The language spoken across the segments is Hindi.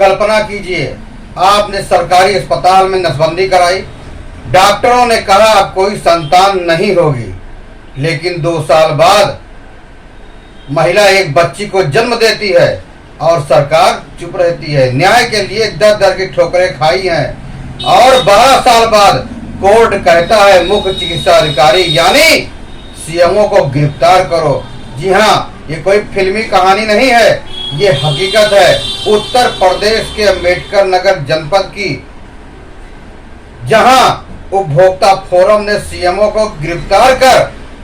कल्पना कीजिए, आपने सरकारी अस्पताल में नसबंदी कराई, डॉक्टरों ने कहा अब कोई संतान नहीं होगी, लेकिन 2 साल बाद महिला एक बच्ची को जन्म देती है और सरकार चुप रहती है। न्याय के लिए दर दर की ठोकरें खाई हैं और 12 साल बाद कोर्ट कहता है मुख्य चिकित्सा अधिकारी यानी सीएमओ को गिरफ्तार करो। जी हाँ, ये कोई फिल्मी कहानी नहीं है, ये हकीकत है उत्तर प्रदेश के अम्बेडकर नगर जनपद की, जहां उपभोक्ता फोरम ने सीएमओ को गिरफ्तार कर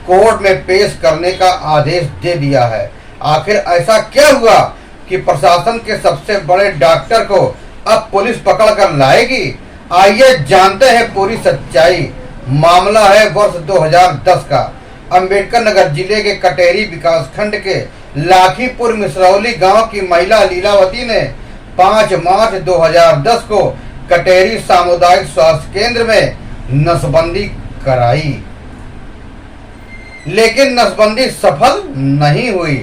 कोर्ट में पेश करने का आदेश दे दिया है। आखिर ऐसा क्या हुआ कि प्रशासन के सबसे बड़े डॉक्टर को अब पुलिस पकड़ कर लाएगी? आइए जानते हैं पूरी सच्चाई। मामला है वर्ष 2010 का। अम्बेडकर नगर जिले के कटेरी विकासखंड के लाखीपुर मिसरौली गांव की महिला लीलावती ने 5 मार्च 2010 को कटेरी सामुदायिक स्वास्थ्य केंद्र में नसबंदी कराई, लेकिन नसबंदी सफल नहीं हुई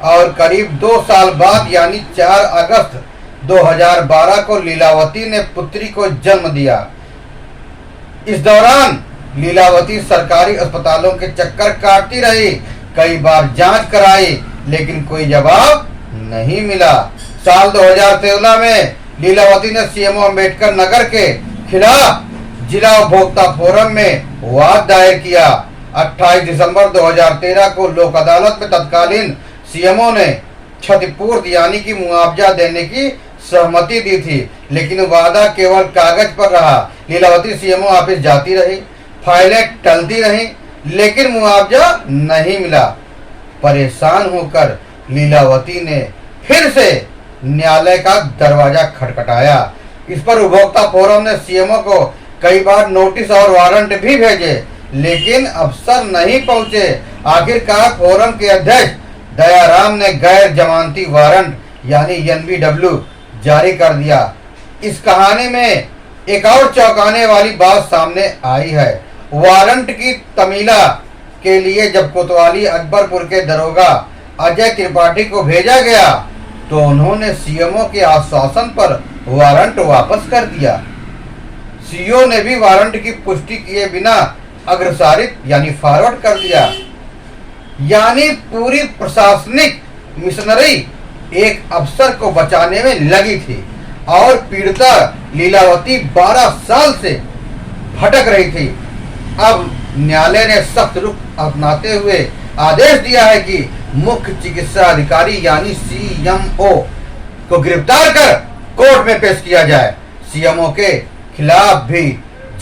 और करीब 2 साल बाद यानी 4 अगस्त 2012 को लीलावती ने पुत्री को जन्म दिया। इस दौरान लीलावती सरकारी अस्पतालों के चक्कर काटती रही, कई बार जांच कराई, लेकिन कोई जवाब नहीं मिला। साल 2013 में लीलावती ने सीएमओ अम्बेडकर नगर के खिलाफ जिला उपभोक्ता फोरम में वाद दायर किया। 28 दिसंबर 2013 को लोक अदालत में तत्कालीन सीएमओ ने क्षतिपूर्ति यानी कि मुआवजा देने की सहमति दी थी, लेकिन वादा केवल कागज पर रहा। लीलावती सीएमओ ऑफिस जाती रही, फाइलें टलती रहीं, लेकिन मुआवजा नहीं मिला। परेशान होकर लीलावती ने फिर से न्यायालय का दरवाजा खटखटाया। इस पर उपभोक्ता फोरम ने सीएमओ को कई बार नोटिस और वारंट भी भेजे, लेकिन अफसर नहीं पहुंचे। आखिरकार फोरम के अध्यक्ष दयाराम ने गैर जमानती वारंट यानी एनबीडब्ल्यू जारी कर दिया। इस कहानी में एक और चौंकाने वाली बात सामने आई है। वारंट की तमीला के लिए जब कोतवाली अकबरपुर के दरोगा अजय त्रिपाठी को भेजा गया तो उन्होंने सीएमओ के आश्वासन पर वारंट वापस कर दिया। सीओ ने भी वारंट की पुष्टि किए बिना अग्रसारित यानी फॉरवर्ड कर दिया। यानी पूरी प्रशासनिक मिशनरी एक अफसर को बचाने में लगी थी और पीड़िता लीलावती 12 साल से भटक रही थी। अब न्यायालय ने सख्त रुख अपनाते हुए आदेश दिया है कि मुख्य चिकित्सा अधिकारी यानी सीएमओ को गिरफ्तार कर कोर्ट में पेश किया जाए। सीएमओ के खिलाफ भी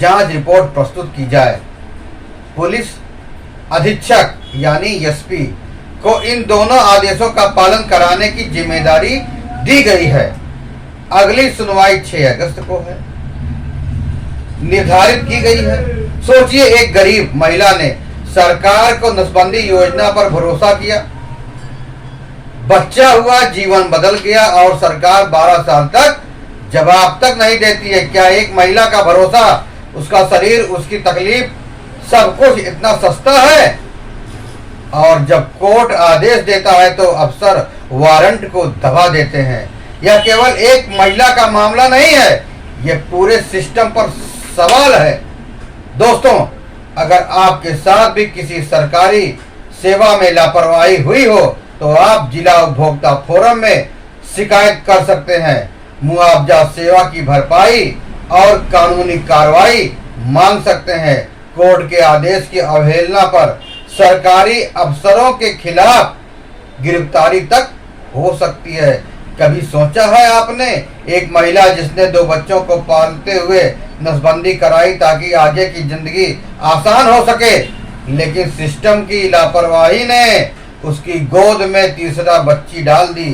जांच रिपोर्ट प्रस्तुत की जाए। पुलिस अधीक्षक यानी एसपी को इन दोनों आदेशों का पालन कराने की जिम्मेदारी दी गई है। अगली सुनवाई 6 अगस्त को है, निर्धारित की गई है। सोचिए, एक गरीब महिला ने सरकार को नसबंदी योजना पर भरोसा किया, बच्चा हुआ, जीवन बदल गया और सरकार 12 साल तक जवाब तक नहीं देती है। क्या एक महिला का भरोसा, उसका शरीर, उसकी तकलीफ, सब कुछ इतना सस्ता है? और जब कोर्ट आदेश देता है तो अफसर वारंट को दबा देते हैं। यह केवल एक महिला का मामला नहीं है, यह पूरे सिस्टम पर सवाल है। दोस्तों, अगर आपके साथ भी किसी सरकारी सेवा में लापरवाही हुई हो तो आप जिला उपभोक्ता फोरम में शिकायत कर सकते हैं। मुआवजा, सेवा की भरपाई और कानूनी कार्रवाई मांग सकते हैं। कोर्ट के आदेश की अवहेलना पर सरकारी अफसरों के खिलाफ गिरफ्तारी तक हो सकती है। कभी सोचा है आपने, एक महिला जिसने 2 बच्चों को पालते हुए नसबंदी कराई ताकि आगे की जिंदगी आसान हो सके, लेकिन सिस्टम की लापरवाही ने उसकी गोद में तीसरा बच्ची डाल दी,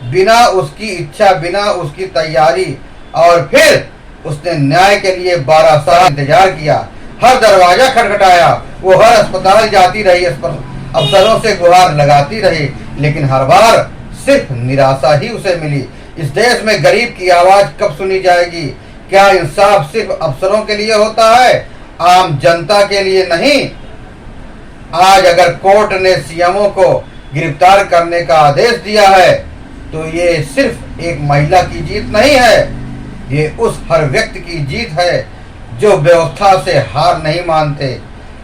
बिना उसकी इच्छा, बिना उसकी तैयारी। और फिर उसने न्याय के लिए 12 साल इंतजार किया, हर दरवाजा खटखटाया, वो हर अस्पताल जाती रही, अफसरों से गुहार लगाती रही, लेकिन हर बार सिर्फ निराशा ही उसे मिली। इस देश में गरीब की आवाज कब सुनी जाएगी? क्या इंसाफ सिर्फ अफसरों के लिए होता है, आम जनता के लिए नहीं? आज अगर कोर्ट ने सीएमओ को गिरफ्तार करने का आदेश दिया है तो ये सिर्फ एक महिला की जीत नहीं है, ये उस हर व्यक्ति की जीत है जो व्यवस्था से हार नहीं मानते।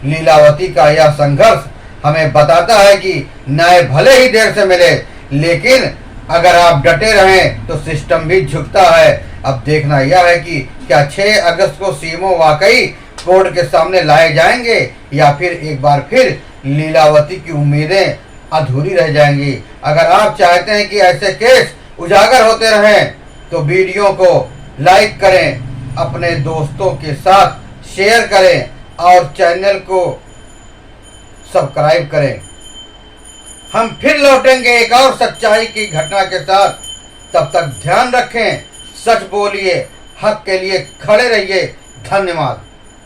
लीलावती का यह संघर्ष हमें बताता है कि न्याय भले ही देर से मिले, लेकिन अगर आप डटे रहें तो सिस्टम भी झुकता है। अब देखना यह है कि क्या 6 अगस्त को सीएमओ वाकई कोर्ट के सामने लाए जाएंगे या फिर एक बार फिर लीलावती की उम्मीदें अधूरी रह जाएंगी। अगर आप चाहते हैं कि ऐसे केस उजागर होते रहें तो वीडियो को लाइक करें, अपने दोस्तों के साथ शेयर करें और चैनल को सब्सक्राइब करें। हम फिर लौटेंगे एक और सच्चाई की घटना के साथ। तब तक ध्यान रखें, सच बोलिए, हक के लिए खड़े रहिए। धन्यवाद।